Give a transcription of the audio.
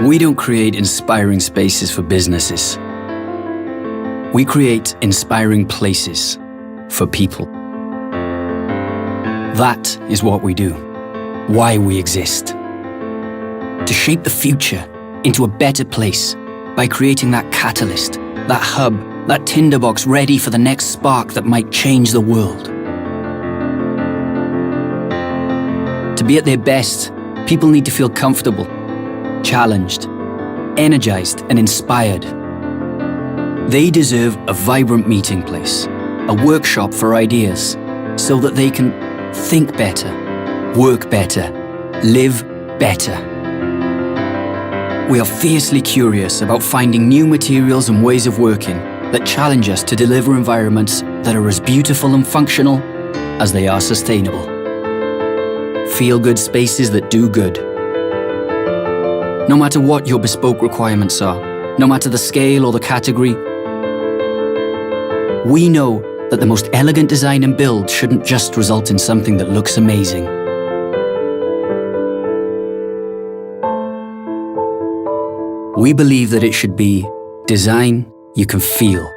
We don't create inspiring spaces for businesses. We create inspiring places for people. That is what we do, why we exist. To shape the future into a better place by creating that catalyst, that hub, that tinderbox ready for the next spark that might change the world. To be at their best, people need to feel comfortable, challenged, energized, and inspired. They deserve a vibrant meeting place, a workshop for ideas, so that they can think better, work better, live better. We are fiercely curious about finding new materials and ways of working that challenge us to deliver environments that are as beautiful and functional as they are sustainable. Feel-good spaces that do good. No matter what your bespoke requirements are, no matter the scale or the category, we know that the most elegant design and build shouldn't just result in something that looks amazing. We believe that it should be design you can feel.